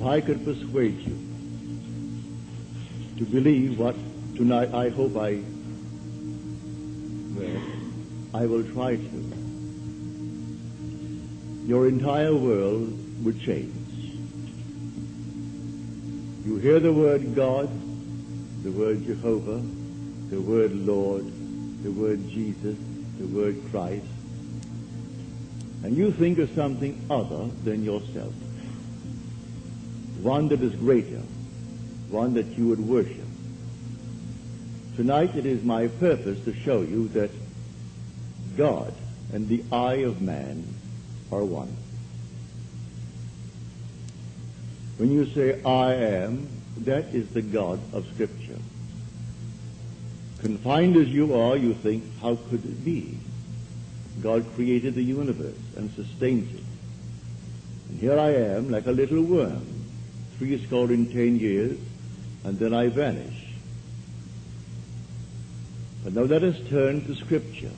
I could persuade you to believe what tonight I hope I will try to, your entire world would change. You hear the word God, the word Jehovah, the word Lord, the word Jesus, the word Christ, and you think of something other than yourself, one that is greater, one that you would worship. Tonight it is my purpose to show you that God and the eye of man are one. When you say, I am, that is the God of Scripture. Confined as you are, you think, how could it be? God created the universe and sustains it. And here I am, like a little worm, 10 years, and then I vanish. But now let us turn to Scripture.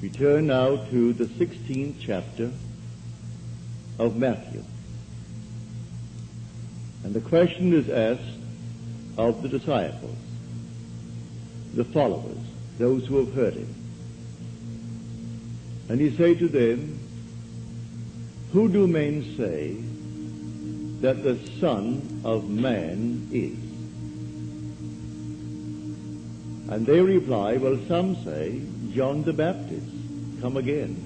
We turn now to the 16th chapter of Matthew. And the question is asked of the disciples, the followers, those who have heard him. And he said to them, who do men say that the Son of Man is? And they reply, well, some say John the Baptist, come again.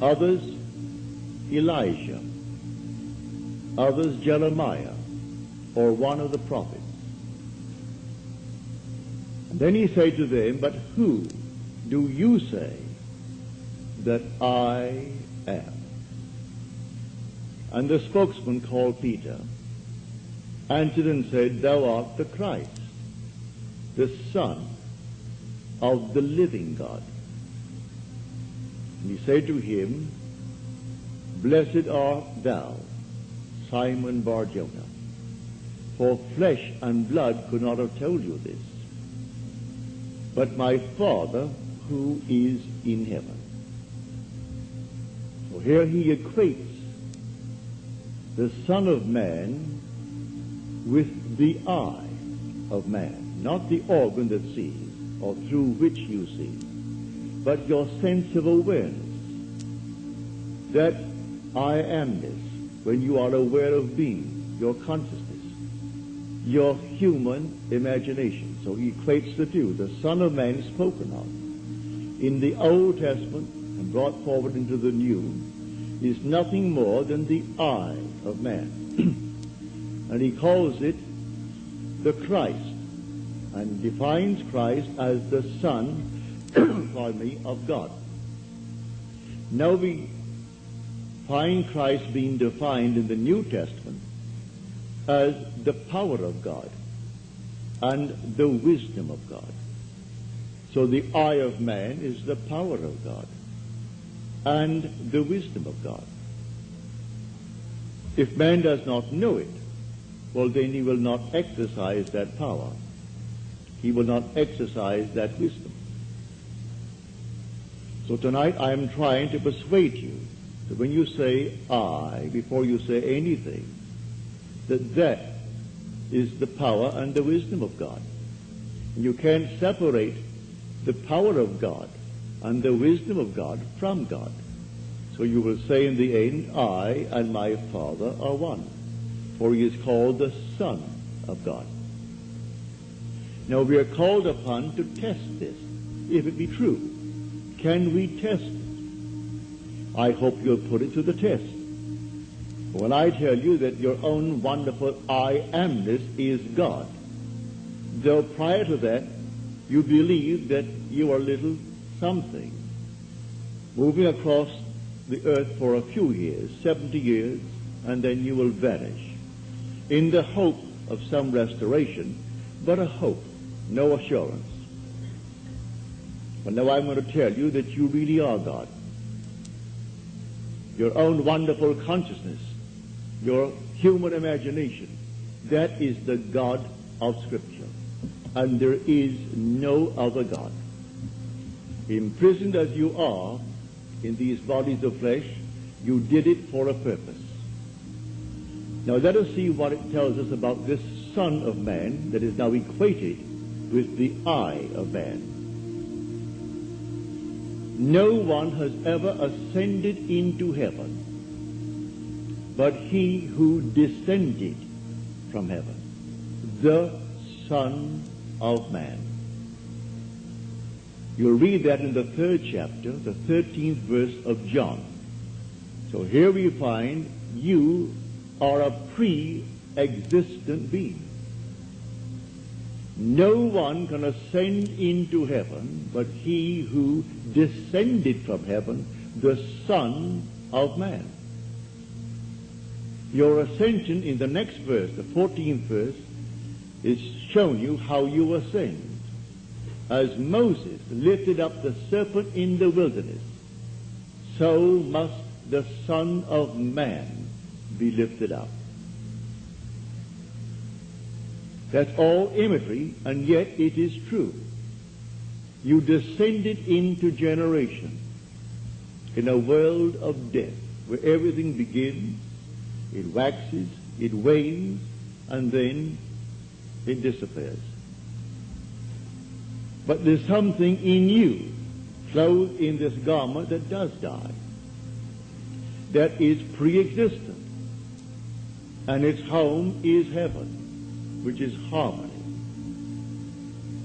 Others, Elijah. Others, Jeremiah, or one of the prophets. And then he said to them, but who do you say that I am? And the spokesman, called Peter, answered and said, thou art the Christ, the Son of the living God. And he said to him, blessed art thou, Simon Bar-Jonah, for flesh and blood could not have told you this, but my Father who is in heaven. So here he equates the Son of Man with the eye of man, not the organ that sees or through which you see, but your sense of awareness, that I amness, when you are aware of being, your consciousness, your human imagination. So he equates the two. The Son of Man spoken of in the Old Testament and brought forward into the New is nothing more than the eye of man. And he calls it the Christ, and defines Christ as the Son of God. Now we find Christ being defined in the New Testament as the power of God and the wisdom of God. So the eye of man is the power of God and the wisdom of God. If man does not know it, well, then he will not exercise that power. He will not exercise that wisdom. So tonight I am trying to persuade you that when you say I, before you say anything, that is the power and the wisdom of God. And you can't separate the power of God and the wisdom of God from God. So you will say in the end, I and my Father are one, for he is called the Son of God. Now we are called upon to test this, if it be true. Can we test it? I hope you'll put it to the test. When I tell you that your own wonderful I amness is God, though prior to that you believe that you are little something, moving across the earth for a few years, 70 years, and then you will vanish, in the hope of some restoration, but a hope, no assurance. But now I'm going to tell you that you really are God. Your own wonderful consciousness, your human imagination, that is the God of Scripture. And there is no other God. Imprisoned as you are in these bodies of flesh, You did it for a purpose. Now let us see what it tells us about this Son of Man that is now equated with the I of man. No one has ever ascended into heaven but he who descended from heaven, the Son of Man. You'll read that in the 3rd chapter, the 13th verse of John. So here we find you are a pre-existent being. No one can ascend into heaven but he who descended from heaven, the Son of Man. Your ascension in the next verse, the 14th verse, is showing you how you ascend. As Moses lifted up the serpent in the wilderness, so must the Son of Man be lifted up. That's all imagery, and yet it is true. You descended into generation in a world of death where everything begins, it waxes, it wanes, and then it disappears. But there's something in you, clothed in this garment that does die, that is pre-existent, and its home is heaven, which is harmony.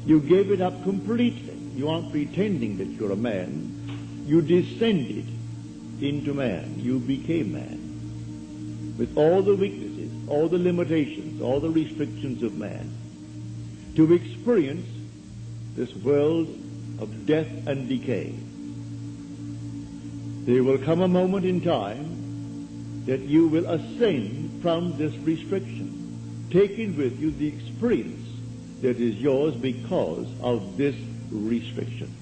You gave it up completely. You aren't pretending that you're a man. You descended into man. You became man, with all the weaknesses, all the limitations, all the restrictions of man, to experience this world of death and decay. There will come a moment in time that you will ascend from this restriction, taking with you the experience that is yours because of this restriction.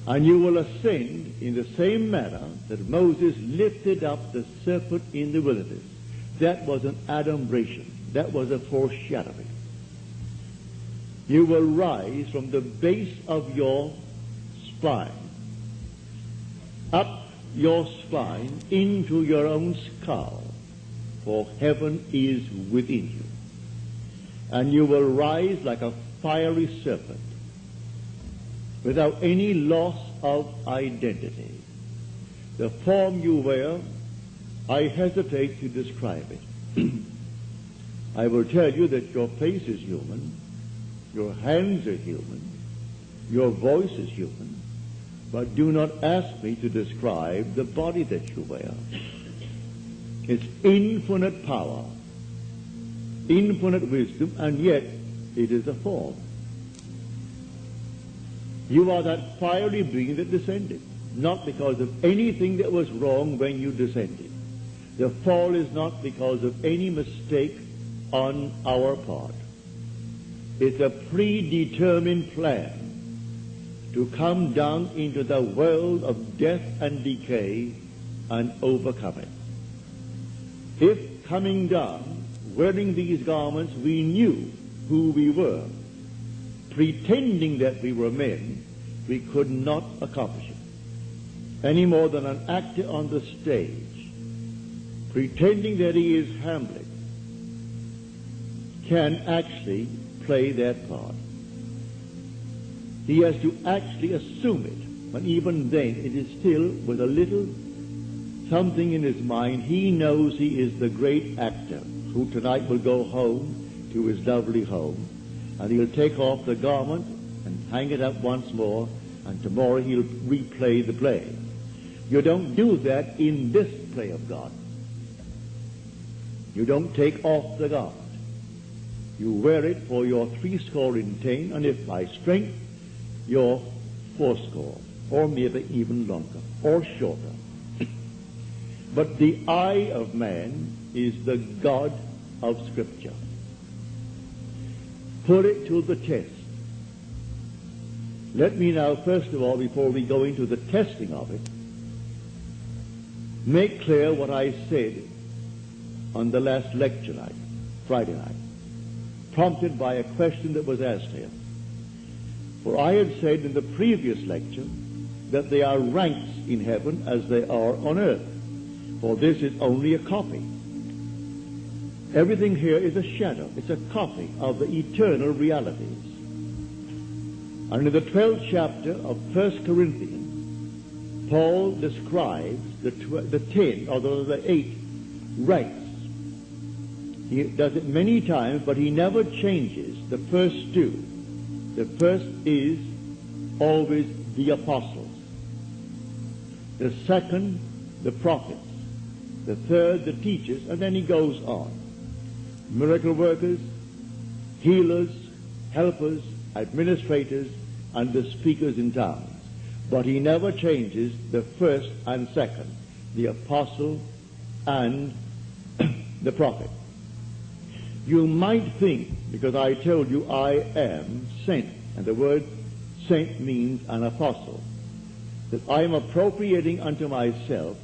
And you will ascend in the same manner that Moses lifted up the serpent in the wilderness. That was an adumbration. That was a foreshadowing. You will rise from the base of your spine, up your spine into your own skull, for heaven is within you. And you will rise like a fiery serpent, without any loss of identity. The form you wear, I hesitate to describe it. I will tell you that your face is human, your hands are human, your voice is human, but do not ask me to describe the body that you wear. It's infinite power, infinite wisdom, and yet it is a form. You are that fiery being that descended, not because of anything that was wrong when you descended. The fall is not because of any mistake on our part. It's a predetermined plan to come down into the world of death and decay and overcome it. If coming down, wearing these garments, we knew who we were, pretending that we were men, we could not accomplish it. Any more than an actor on the stage, pretending that he is Hamlet, can actually play that part. He has to actually assume it, but even then it is still with a little something in his mind. He knows he is the great actor who tonight will go home to his lovely home, and he'll take off the garment and hang it up once more, and tomorrow he'll replay the play. You don't do that in this play of God. You don't take off the garment. You wear it for your 70, and if by strength, your 80, or maybe even longer, or shorter. But the I of man is the God of Scripture. Put it to the test. Let me now, first of all, before we go into the testing of it, make clear what I said on the last lecture night, Friday night, prompted by a question that was asked here. For I had said in the previous lecture that there are ranks in heaven as they are on earth. For this is only a copy. Everything here is a shadow. It's a copy of the eternal realities. And in the 12th chapter of 1 Corinthians, Paul describes the 10, or the 8 ranks. He does it many times, but he never changes the first 2. The first is always the apostles. The second, the prophets. The third, the teachers, and then he goes on. Miracle workers, healers, helpers, administrators, and the speakers in tongues. But he never changes the first and second, the apostle and the prophet. You might think, because I told you I am sent, and the word sent means an apostle, that I am appropriating unto myself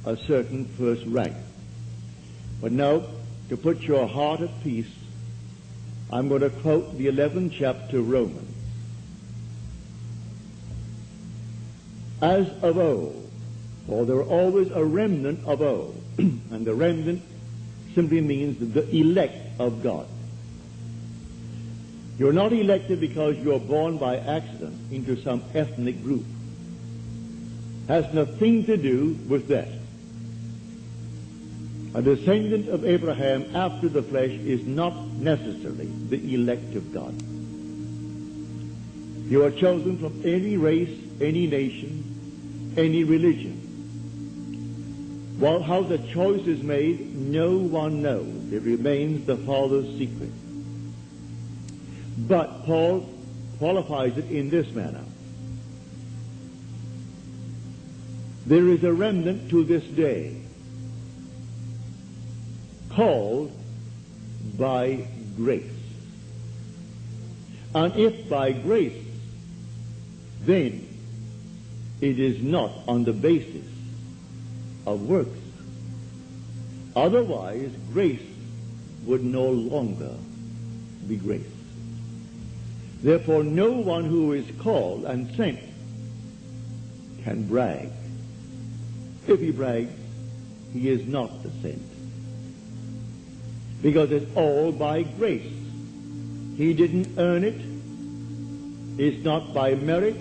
a certain first rank. But now, to put your heart at peace, I'm going to quote the 11th chapter of Romans. As of old, for there are always a remnant of old, and the remnant simply means the elect of God. You're not elected because you're born by accident into some ethnic group. Has nothing to do with that. A descendant of Abraham after the flesh is not necessarily the elect of God. You are chosen from any race, any nation, any religion. Well, how the choice is made, no one knows. It remains the Father's secret. But Paul qualifies it in this manner. There is a remnant to this day, called by grace. And if by grace, then it is not on the basis of works. Otherwise, grace would no longer be grace. Therefore, no one who is called and sent can brag. If he brags, he is not the sent. Because it's all by grace. He didn't earn it. It's not by merit.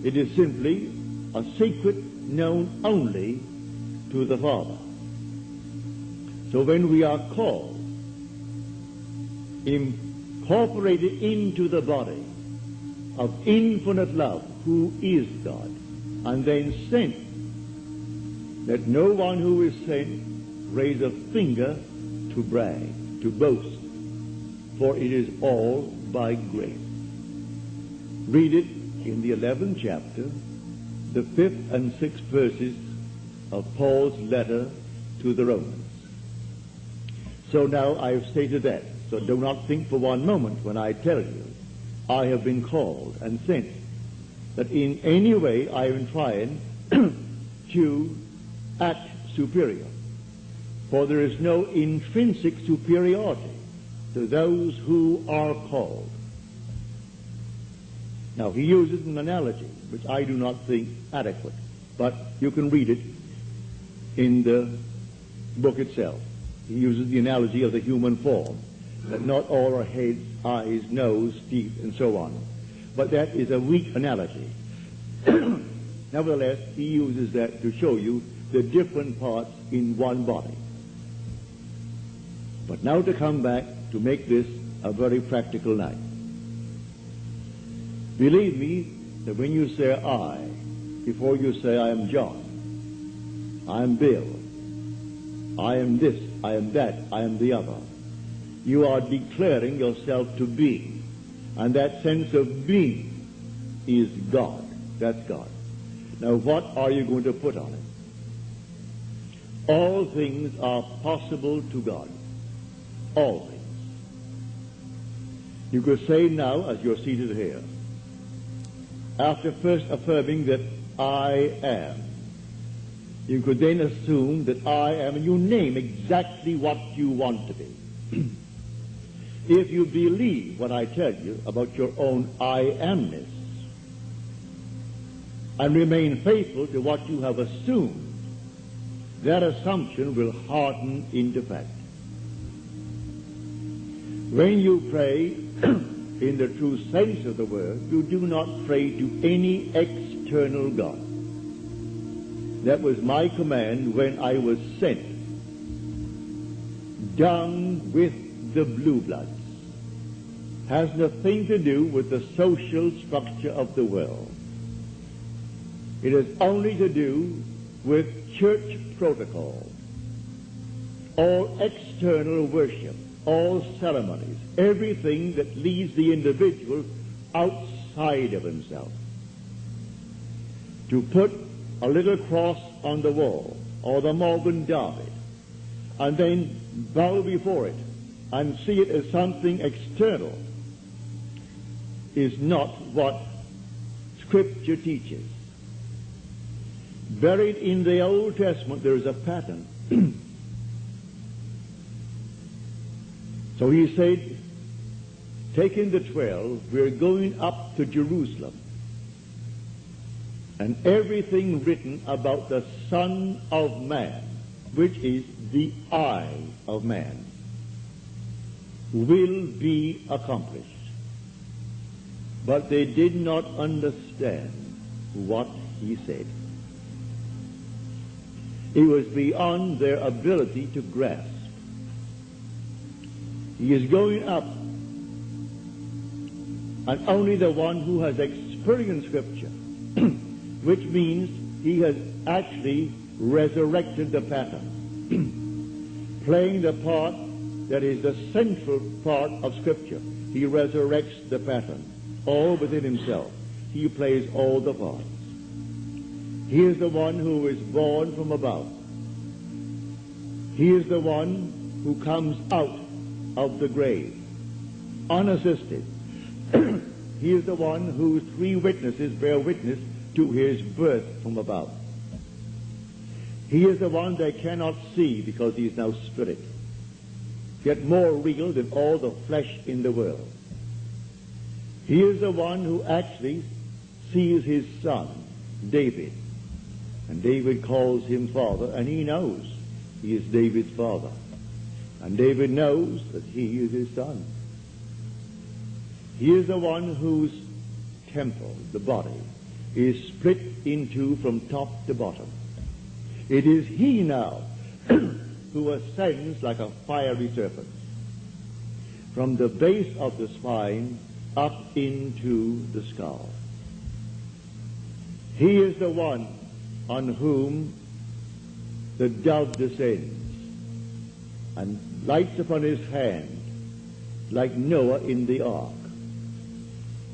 It is simply a secret known only to the Father. So when we are called, incorporated into the body of infinite love, who is God, and then sent, let no one who is sent raise a finger to brag, to boast, for it is all by grace. Read it in the 11th chapter, the 5th and 6th verses of Paul's letter to the Romans. So now I have stated that. So do not think for one moment when I tell you I have been called and sent that in any way I am trying to act superior. For there is no intrinsic superiority to those who are called. Now, he uses an analogy, which I do not think adequate, but you can read it in the book itself. He uses the analogy of the human form, that not all are heads, eyes, nose, teeth, and so on. But that is a weak analogy. Nevertheless, he uses that to show you the different parts in one body. But now to come back to make this a very practical night. Believe me that when you say I, before you say I am John, I am Bill, I am this, I am that, I am the other, you are declaring yourself to be. And that sense of being is God. That's God. Now what are you going to put on it? All things are possible to God. All things. You could say now, as you're seated here, after first affirming that I am, you could then assume that I am, and you name exactly what you want to be. If you believe what I tell you about your own I amness, and remain faithful to what you have assumed, that assumption will harden into fact. When you pray in the true sense of the word, you do not pray to any external God. That was my command when I was sent down with the blue bloods. Has nothing to do with the social structure of the world. It has only to do with church protocol, all external worship, all ceremonies, everything that leads the individual outside of himself. To put a little cross on the wall, or the Morgan David, and then bow before it and see it as something external, is not what Scripture teaches. Buried in the Old Testament there is a pattern. So he said, taking the 12, we're going up to Jerusalem. And everything written about the Son of Man, which is the I of man, will be accomplished. But they did not understand what he said. It was beyond their ability to grasp. He is going up, and only the one who has experienced Scripture, which means he has actually resurrected the pattern, playing the part that is the central part of Scripture. He resurrects the pattern, all within himself. He plays all the parts. He is the one who is born from above. He is the one who comes out of the grave, unassisted. He is the one whose 3 witnesses bear witness to his birth from above. He is the one they cannot see because he is now spirit, yet more real than all the flesh in the world. He is the one who actually sees his son, David, and David calls him father, and he knows he is David's father. And David knows that he is his son. He is the one whose temple, the body, is split in 2 from top to bottom. It is he now who ascends like a fiery serpent from the base of the spine up into the skull. He is the one on whom the dove descends and lights upon his hand like Noah in the ark.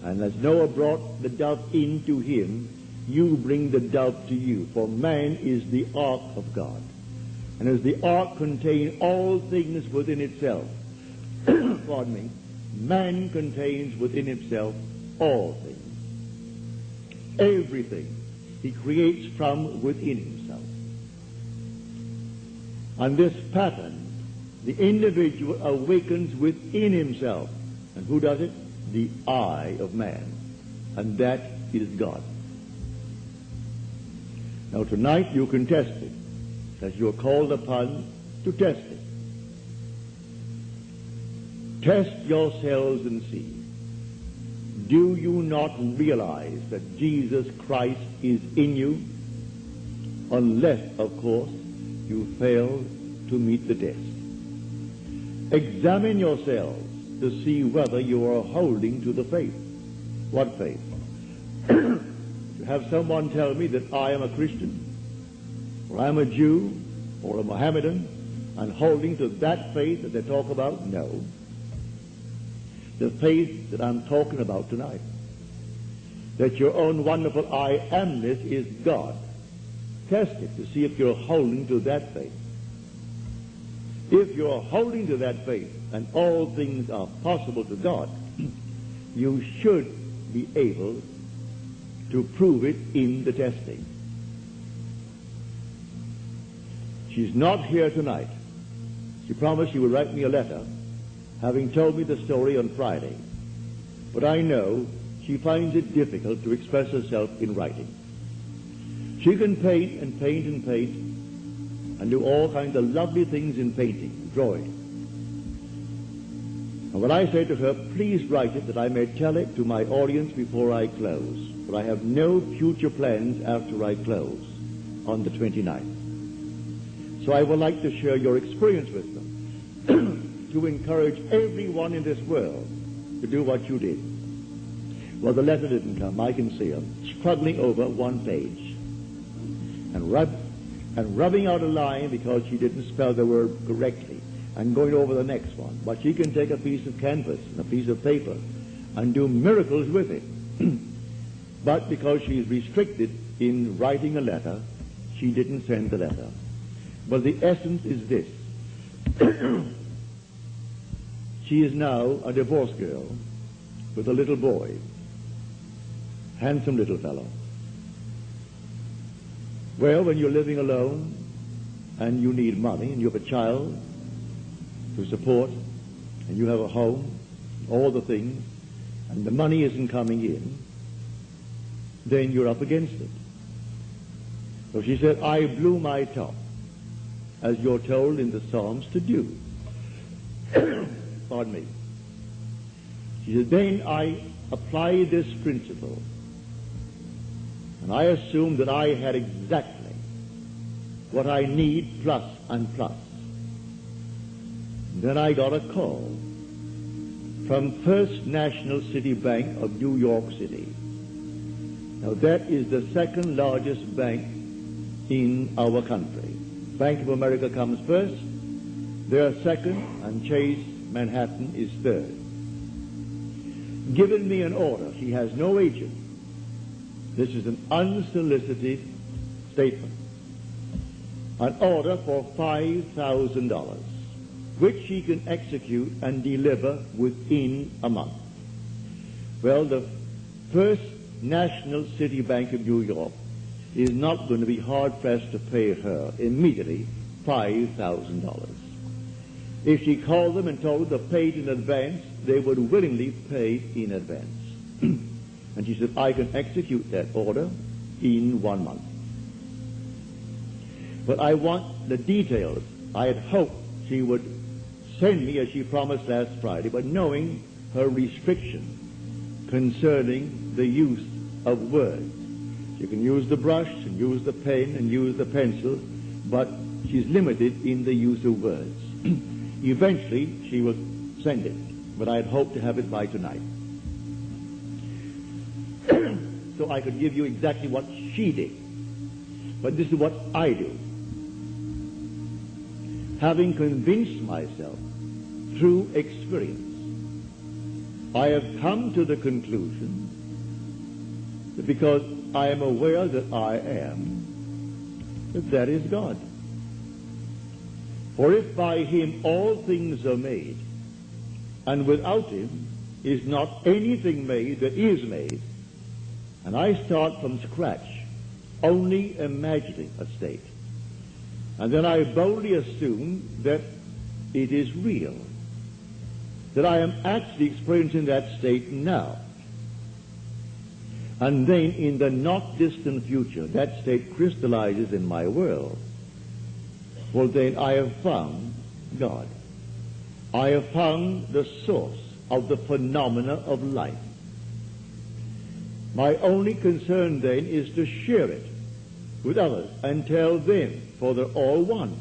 And as Noah brought the dove into him, you bring the dove to you, for man is the ark of God. And as the ark contains all things within itself, pardon me, man contains within himself all things. Everything he creates from within himself. And this pattern, the individual awakens within himself. And who does it? The I of man. And that is God. Now tonight you can test it, as you are called upon to test it. Test yourselves and see. Do you not realize that Jesus Christ is in you? Unless, of course, you fail to meet the test. Examine yourselves to see whether you are holding to the faith. What faith? To have someone tell me that I am a Christian, or I'm a Jew, or a Mohammedan, and holding to that faith that they talk about? No. The faith that I'm talking about tonight, that your own wonderful I amness is God. Test it to see if you're holding to that faith. If you're holding to that faith and all things are possible to God, you should be able to prove it in the testing. She's not here tonight. She promised she would write me a letter, having told me the story on Friday. But I know she finds it difficult to express herself in writing. She can paint and paint and paint and do all kinds of lovely things in painting, drawing. And when I say to her, please write it that I may tell it to my audience before I close, for I have no future plans after I close on the 29th. So I would like to share your experience with them, to encourage everyone in this world to do what you did. Well, the letter didn't come. I can see her struggling over one page and rubbing out a line because she didn't spell the word correctly, and going over the next one. But she can take a piece of canvas and a piece of paper and do miracles with it. But because she's restricted in writing a letter, she didn't send the letter. But the essence is this. She is now a divorced girl with a little boy, handsome little fellow. Well, when you're living alone and you need money and you have a child to support and you have a home, all the things, and the money isn't coming in, then you're up against it. So she said, I blew my top, as you're told in the Psalms to do. Pardon me. She said, then I applied this principle, and I assumed that I had exactly what I need plus and plus. And then I got a call from First National City Bank of New York City. Now that is the second largest bank in our country. Bank of America comes first, they're second, and Chase Manhattan is third. Given me an order. She has no agent. This is an unsolicited statement. An order for $5,000, which she can execute and deliver within a month. Well, the First National City Bank of New York is not going to be hard-pressed to pay her immediately $5,000. If she called them and told them to pay it in advance, they would willingly pay in advance. And she said, I can execute that order in 1 month. But I want the details. I had hoped she would send me as she promised last Friday, but knowing her restriction concerning the use of words. She can use the brush and use the pen and use the pencil, but she's limited in the use of words. Eventually, she will send it, but I had hoped to have it by tonight. So I could give you exactly what she did. But this is what I do. Having convinced myself through experience, I have come to the conclusion that because I am aware that I am, that is God. For if by him all things are made, and without him is not anything made that is made, and I start from scratch, only imagining a state, and then I boldly assume that it is real, that I am actually experiencing that state now. And then in the not distant future, that state crystallizes in my world. Well, then I have found God. I have found the source of the phenomena of life. My only concern then is to share it with others and tell them, for they're all one.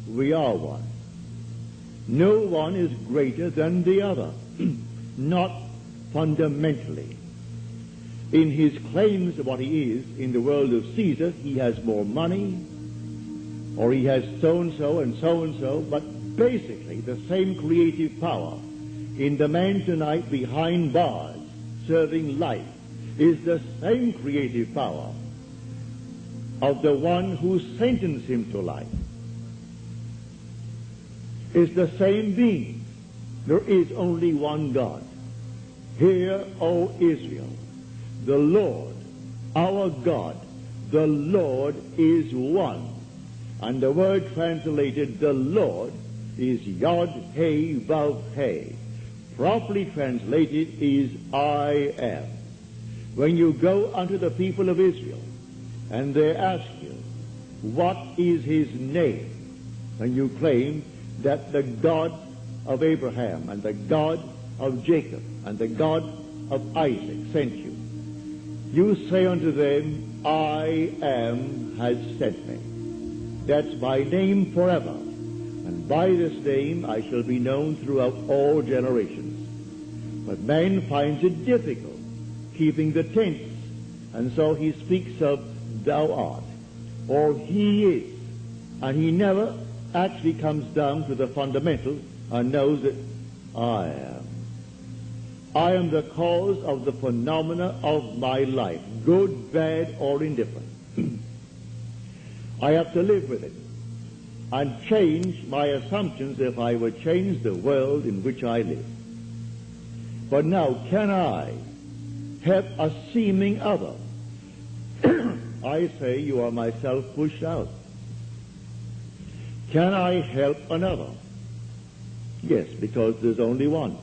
We are one. No one is greater than the other, not fundamentally. In his claims of what he is in the world of Caesar, he has more money, or he has so-and-so and so-and-so, but basically the same creative power in the man tonight behind bars serving life is the same creative power of the one who sentenced him to life. Is the same being. There is only one God. Hear, O Israel, the Lord, our God, the Lord is one. And the word translated, the Lord, is Yod He Vav He. Properly translated is I am. When you go unto the people of Israel and they ask you, what is his name? And you claim that the God of Abraham and the God of Jacob and the God of Isaac sent you. You say unto them, I am has sent me. That's my name forever. And by this name I shall be known throughout all generations. But man finds it difficult keeping the tense, and so he speaks of thou art, or he is, and he never actually comes down to the fundamental and knows that I am. I am the cause of the phenomena of my life, good, bad, or indifferent. I have to live with it and change my assumptions if I would change the world in which I live. But now, can I help a seeming other? I say you are myself pushed out. Can I help another? Yes, because there's only one.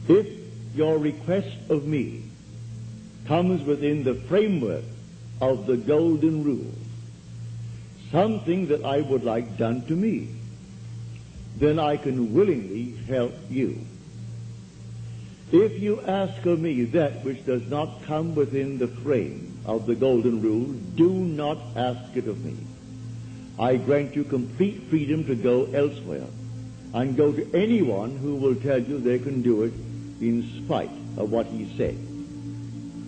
If your request of me comes within the framework of the golden rule, something that I would like done to me, then I can willingly help you. If you ask of me that which does not come within the frame of the golden rule, do not ask it of me. I grant you complete freedom to go elsewhere and go to anyone who will tell you they can do it in spite of what he said.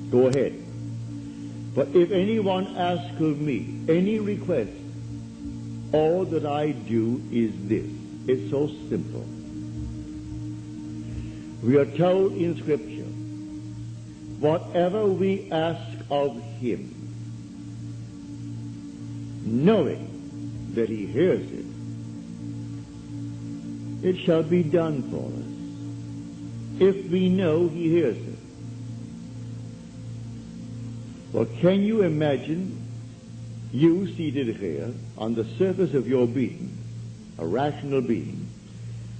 Go ahead. But if anyone asks of me any request, all that I do is this. It's so simple. We are told in Scripture, whatever we ask of him, knowing that he hears it, it shall be done for us, if we know he hears it. Well, can you imagine you seated here on the surface of your being, a rational being,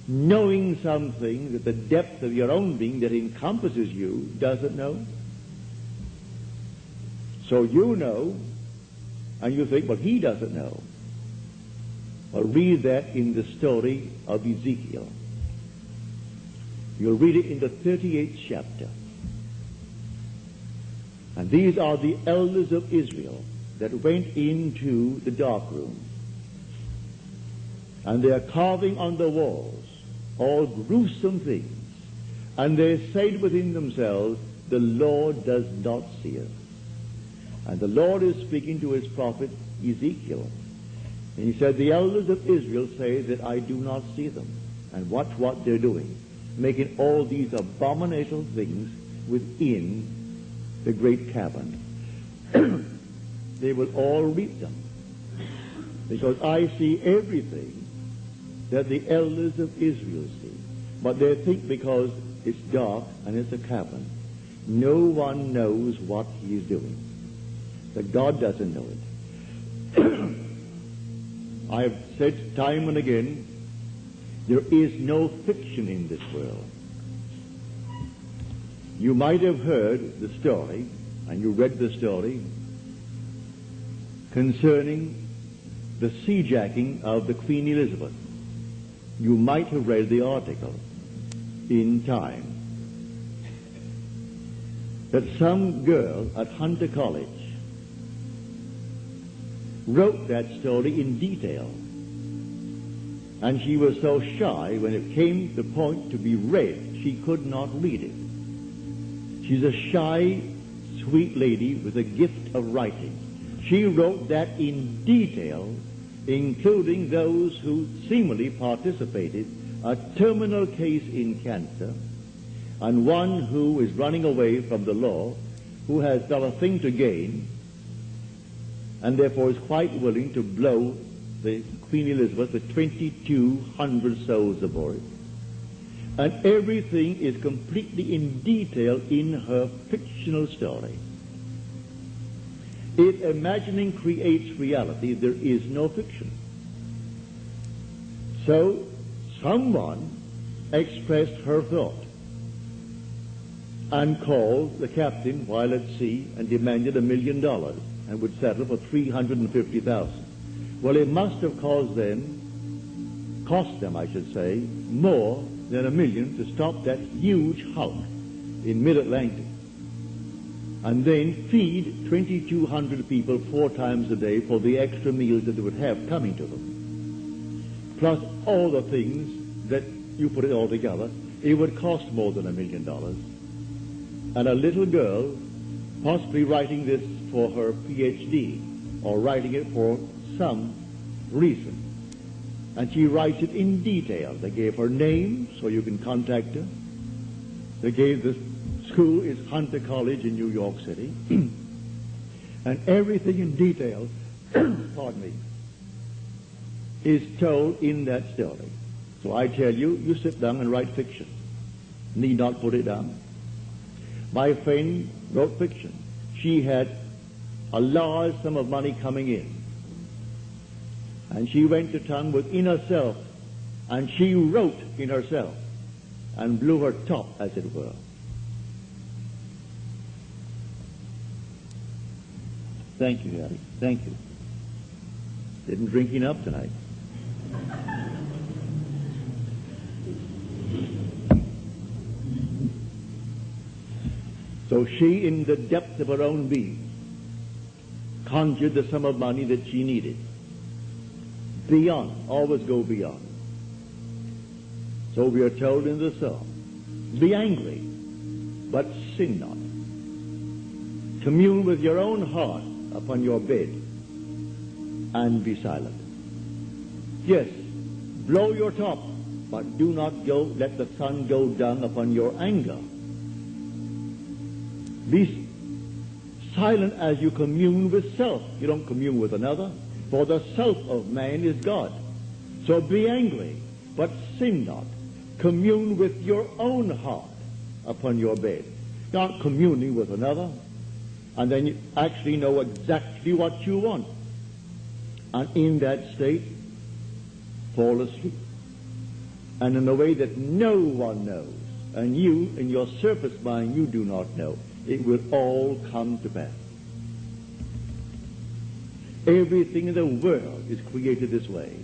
knowing something that the depth of your own being that encompasses you doesn't know? So you know, and you think, well, he doesn't know. Well, read that in the story of Ezekiel. You'll read it in the 38th chapter. And these are the elders of Israel that went into the dark room. And they are carving on the walls all gruesome things. And they said within themselves, the Lord does not see us. And the Lord is speaking to his prophet Ezekiel. And he said, the elders of Israel say that I do not see them. And watch what they're doing, making all these abominable things within the great cavern. They will all reap them, because I see everything that the elders of Israel see. But they think because it's dark and it's a cavern, no one knows what he is doing. That God doesn't know it. I have said time and again, there is no fiction in this world. You might have heard the story, and you read the story, concerning the seajacking of the Queen Elizabeth. You might have read the article in Time that some girl at Hunter College wrote that story in detail, and she was so shy when it came to the point to be read, she could not read it. She's a shy, sweet lady with a gift of writing. She wrote that in detail, including those who seemingly participated, a terminal case in cancer, and one who is running away from the law, who has got a thing to gain, and therefore is quite willing to blow the Queen Elizabeth with 2,200 souls aboard. And everything is completely in detail in her fictional story. If imagining creates reality, there is no fiction. So, someone expressed her thought. and called the captain while at sea and demanded $1 million and would settle for $350,000. Well, it must have cost them, I should say, more than $1 million to stop that huge hulk in mid-Atlantic and then feed 2,200 people 4 times a day for the extra meals that they would have coming to them. Plus all the things that you put it all together, it would cost more than $1 million. And a little girl, possibly writing this for her PhD, or writing it for some reason, and she writes it in detail. They gave her name so you can contact her. They gave the school is Hunter College in New York City. And everything in detail, pardon me, is told in that story. So I tell you, you sit down and write fiction. Need not put it down. My friend wrote fiction. She had a large sum of money coming in. And she went to town within herself, and she wrote in herself, and blew her top, as it were. Thank you, Harry. Thank you. Didn't drink enough tonight. So she, in the depth of her own being, conjured the sum of money that she needed. Beyond, always go beyond. So we are told in the psalm, be angry, but sin not. Commune with your own heart upon your bed, and be silent. Yes, blow your top, but do not let the sun go down upon your anger. Be silent as you commune with self. You don't commune with another, for the self of man is God. So be angry, but sin not. Commune with your own heart upon your bed. Not communing with another, and then you actually know exactly what you want. And in that state, fall asleep. And in a way that no one knows, and you, in your surface mind, you do not know, it will all come to pass. Everything in the world is created this way,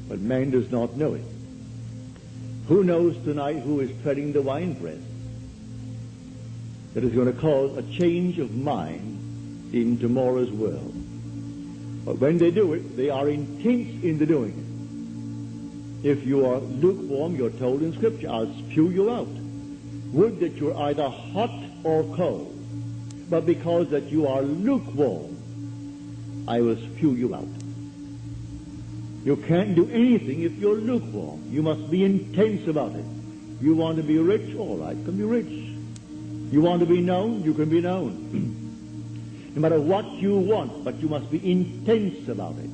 but man does not know it. Who knows tonight who is treading the winepress that is going to cause a change of mind in tomorrow's world? But when they do it, they are intense in the doing it. If you are lukewarm, you're told in Scripture, I'll spew you out. Would that you're either hot or cold. But because that you are lukewarm, I will spew you out. You can't do anything if you're lukewarm. You must be intense about it. You want to be rich? All right, can be rich. You want to be known? You can be known. No matter what you want, but you must be intense about it.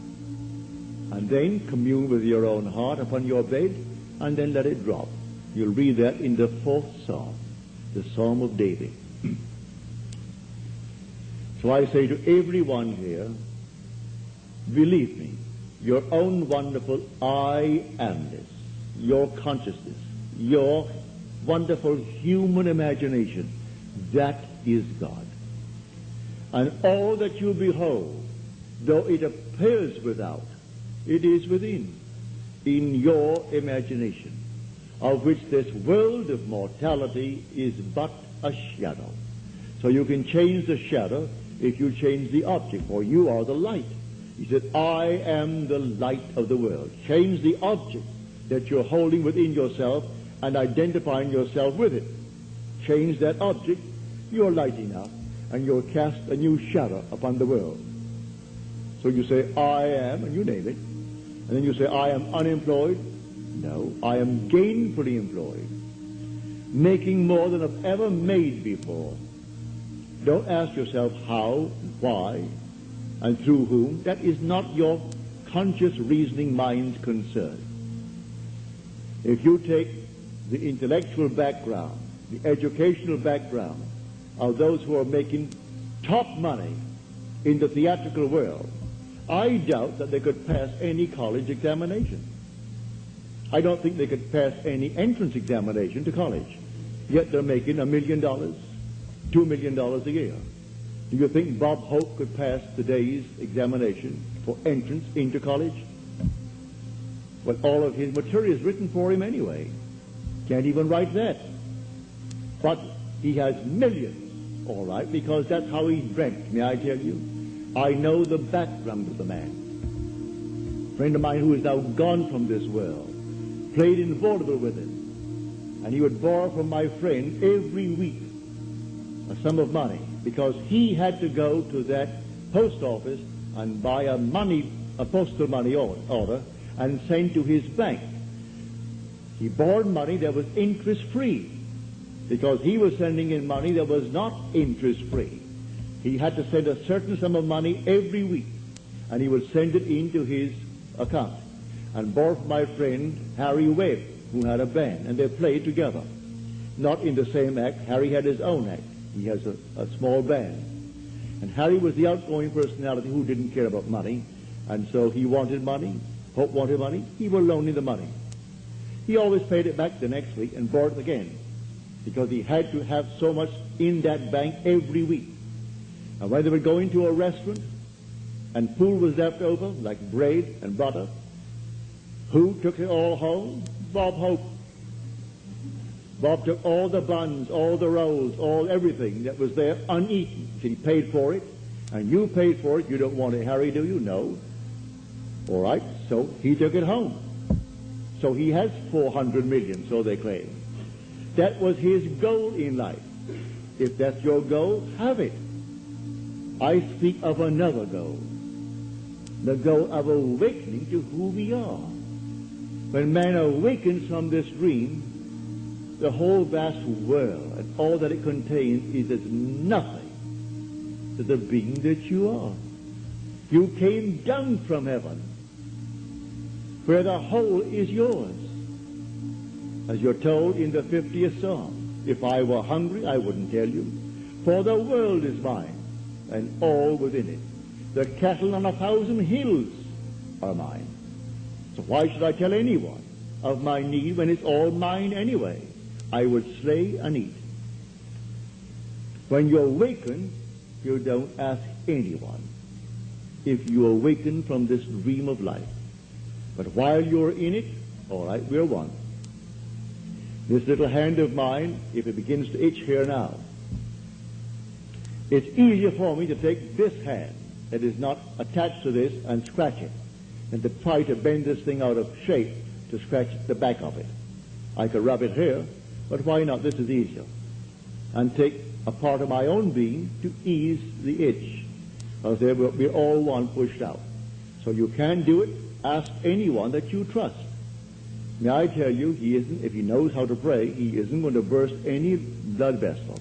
And then commune with your own heart upon your bed, and then let it drop. You'll read that in the 4th Psalm, the Psalm of David. So I say to everyone here, believe me, your own wonderful I amness, your consciousness, your wonderful human imagination, that is God. And all that you behold, though it appears without, it is within, in your imagination, of which this world of mortality is but a shadow. So you can change the shadow if you change the object, for you are the light. He said, I am the light of the world. Change the object that you're holding within yourself and identifying yourself with it. Change that object, you're lighting up, and you'll cast a new shadow upon the world. So you say, I am, and you name it. And then you say, I am unemployed. No, I am gainfully employed, making more than I've ever made before. Don't ask yourself how, why, and through whom. That is not your conscious reasoning mind's concern. If you take the intellectual background, the educational background of those who are making top money in the theatrical world, I doubt that they could pass any college examination. I don't think they could pass any entrance examination to college. Yet they're making $1 million, $2 $2 million a year. Do you think Bob Hope could pass today's examination for entrance into college? Well, all of his material is written for him anyway. Can't even write that. But he has millions, all right, because that's how he dreamt. May I tell you? I know the background of the man. A friend of mine who is now gone from this world played in vaudeville with him. And he would borrow from my friend every week a sum of money, because he had to go to that post office and buy a postal money order and send to his bank. He borrowed money that was interest-free, because he was sending in money that was not interest-free. He had to send a certain sum of money every week, and he would send it into his account. And borrowed from my friend Harry Webb, who had a band, and they played together. Not in the same act. Harry had his own act. He has a small band. And Harry was the outgoing personality who didn't care about money, and so he wanted money. Hope wanted money. He will loan him the money. He always paid it back the next week and borrowed it again, because he had to have so much in that bank every week. And when they would go into a restaurant and food was left over, like bread and butter, who took it all home? Bob Hope. Bob took all the buns, all the rolls, everything that was there uneaten. He paid for it, and you paid for it. You don't want it, Harry, do you? No. All right, so he took it home. So he has 400 million, so they claim. That was his goal in life. If that's your goal, have it. I speak of another goal, the goal of awakening to who we are. When man awakens from this dream, the whole vast world and all that it contains is as nothing to the being that you are. You came down from heaven, where the whole is yours. As you're told in the 50th Psalm, if I were hungry, I wouldn't tell you, for the world is mine, and all within it. The cattle on 1,000 hills are mine. So why should I tell anyone of my need when it's all mine anyway? I would slay and eat. When you awaken, you don't ask anyone if you awaken from this dream of life. But while you're in it, all right, we're one. This little hand of mine, if it begins to itch here now, it's easier for me to take this hand that is not attached to this and scratch it than to try to bend this thing out of shape to scratch the back of it. I could rub it here, but why not? This is easier. And take a part of my own being to ease the itch. Because we're all one pushed out. So you can do it. Ask anyone that you trust. May I tell you, he isn't, if he knows how to pray, he isn't going to burst any blood vessel.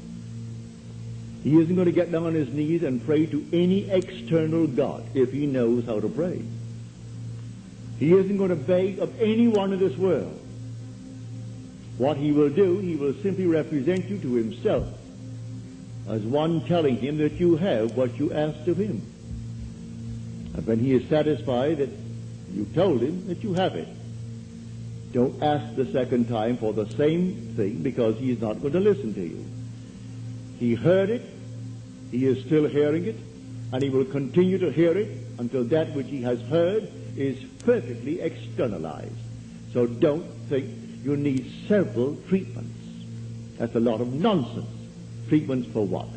He isn't going to get down on his knees and pray to any external God if he knows how to pray. He isn't going to beg of anyone in this world. What he will do, he will simply represent you to himself as one telling him that you have what you asked of him. And when he is satisfied that you told him that you have it, don't ask the second time for the same thing, because he is not going to listen to you. He heard it, he is still hearing it, and he will continue to hear it until that which he has heard is perfectly externalized. So don't think you need several treatments. That's a lot of nonsense. Treatments for what?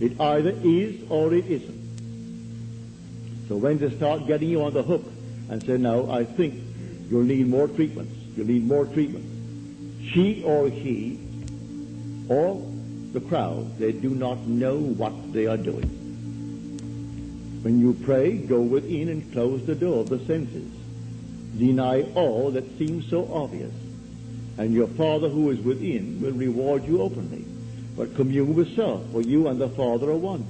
It either is or it isn't. So when they start getting you on the hook and say, no, I think you'll need more treatments, you'll need more treatments, she or he or the crowd, they do not know what they are doing. When you pray, go within and close the door of the senses. Deny all that seems so obvious, and your Father who is within will reward you openly. But commune with self, for you and the Father are one.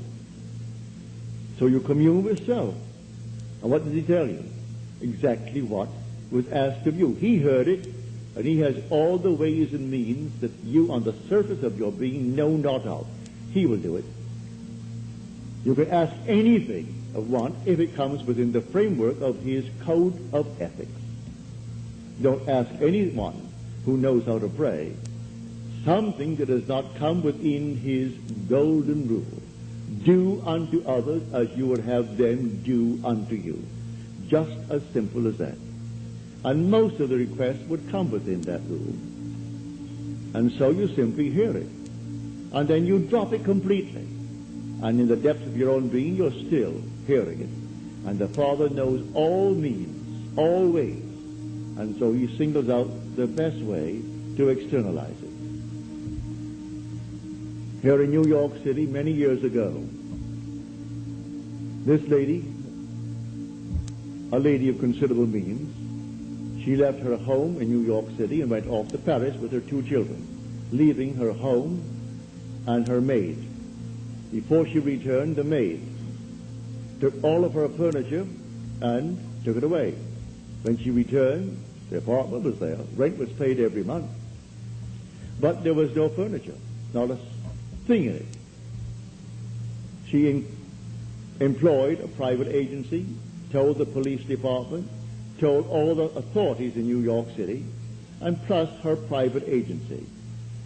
So you commune with self. And what does he tell you? Exactly what was asked of you. He heard it, and he has all the ways and means that you on the surface of your being know not of. He will do it. You can ask anything of one if it comes within the framework of his code of ethics. Don't ask anyone who knows how to pray something that does not come within his golden rule. Do unto others as you would have them do unto you. Just as simple as that. And most of the requests would come within that rule. And so you simply hear it. And then you drop it completely. And in the depths of your own being, you're still hearing it. And the Father knows all means, all ways. And so he singles out the best way to externalize it. Here in New York City, many years ago, this lady, a lady of considerable means, she left her home in New York City and went off to Paris with her 2 children, leaving her home and her maid. Before she returned, the maid took all of her furniture and took it away. When she returned, the apartment was there. Rent was paid every month. But there was no furniture, not a thing in it. She employed a private agency, told the police department, told all the authorities in New York City, and plus her private agency.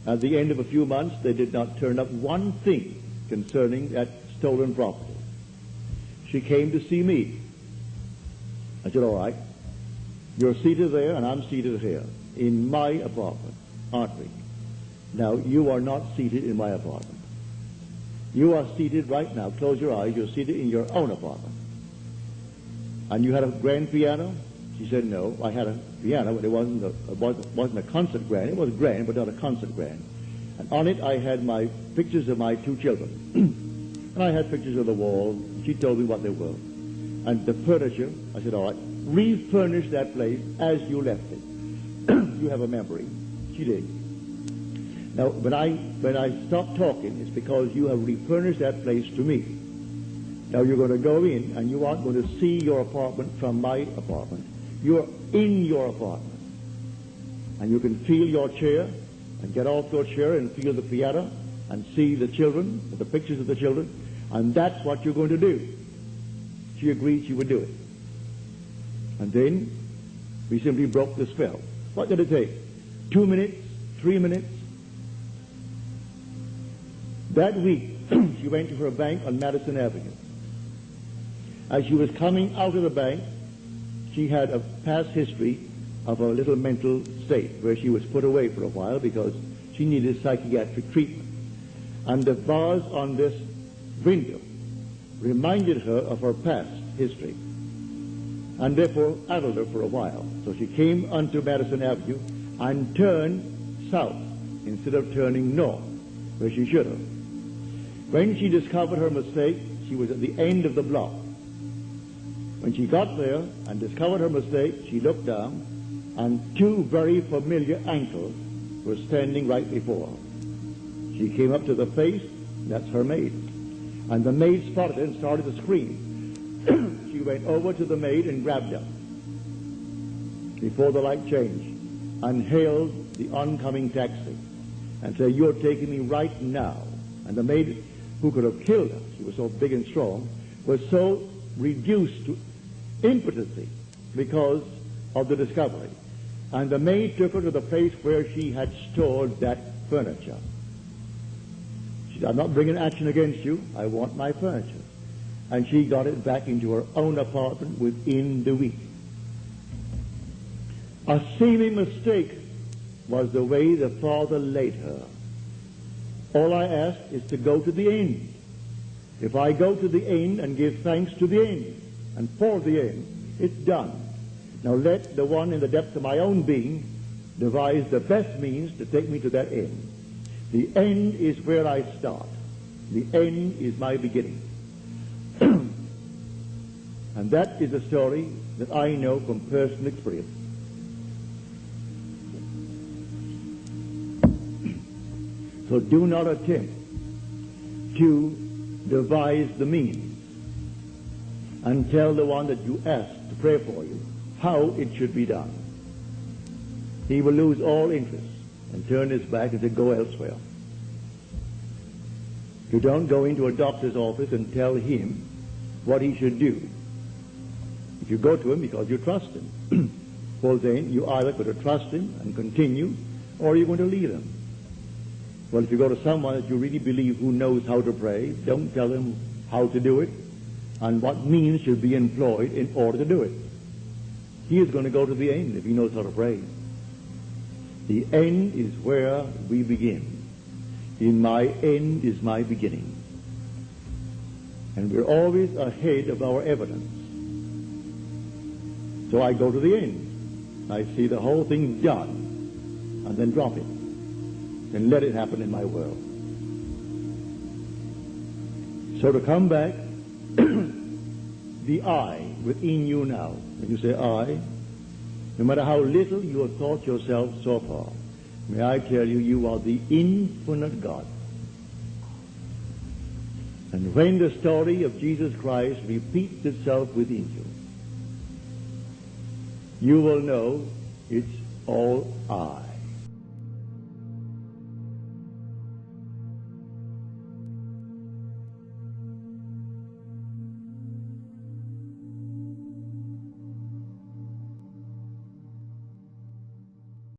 At the end of a few months, they did not turn up one thing concerning that stolen property. She came to see me. I said, all right, you're seated there and I'm seated here in my apartment, aren't we? Now, you are not seated in my apartment. You are seated right now. Close your eyes. You're seated in your own apartment. And you had a grand piano? She said, no, I had a piano, but it wasn't a concert grand. It was grand, but not a concert grand. And on it I had my pictures of my 2 children. And I had pictures of the wall. She told me what they were. And the furniture, I said, all right, refurnish that place as you left it. You have a memory. She did. Now, when I stopped talking, it's because you have refurnished that place to me. Now you're going to go in, and you aren't going to see your apartment from my apartment. You're in your apartment. And you can feel your chair, and get off your chair and feel the piano, and see the children, the pictures of the children, and that's what you're going to do. She agreed she would do it. And then we simply broke the spell. What did it take? 2 minutes? 3 minutes? That week, she went to her bank on Madison Avenue. As she was coming out of the bank, she had a past history of a little mental state where she was put away for a while because she needed psychiatric treatment. And the bars on this window reminded her of her past history and therefore addled her for a while. So she came onto Madison Avenue and turned south instead of turning north, where she should have. When she discovered her mistake, she was at the end of the block. When she got there and discovered her mistake, she looked down, and 2 very familiar ankles were standing right before her. She came up to the face, that's her maid. And the maid spotted it and started to scream. She went over to the maid and grabbed her before the light changed and hailed the oncoming taxi and said, you're taking me right now. And the maid, who could have killed her, she was so big and strong, was so reduced to impotency because of the discovery. And the maid took her to the place where she had stored that furniture. She said, I'm not bringing action against you. I want my furniture. And she got it back into her own apartment within the week. A seeming mistake was the way the Father laid her. All I ask is to go to the end. If I go to the end and give thanks to the end and for the end, it's done. Now let the one in the depths of my own being devise the best means to take me to that end. The end is where I start. The end is my beginning. And that is a story that I know from personal experience. So do not attempt to devise the means and tell the one that you asked to pray for you how it should be done. He will lose all interest and turn his back and say, go elsewhere. You don't go into a doctor's office and tell him what he should do. If you go to him because you trust him, well then you either got to trust him and continue, or you're going to leave him. Well, if you go to someone that you really believe who knows how to pray, don't tell him how to do it and what means should be employed in order to do it. He is going to go to the end if he knows how to pray. The end is where we begin. In my end is my beginning. And we're always ahead of our evidence. So I go to the end. I see the whole thing done, and then drop it, and let it happen in my world. So to come back, the I within you now, when you say I, no matter how little you have thought yourself so far, may I tell you, you are the infinite God. And when the story of Jesus Christ repeats itself within you, you will know it's all I.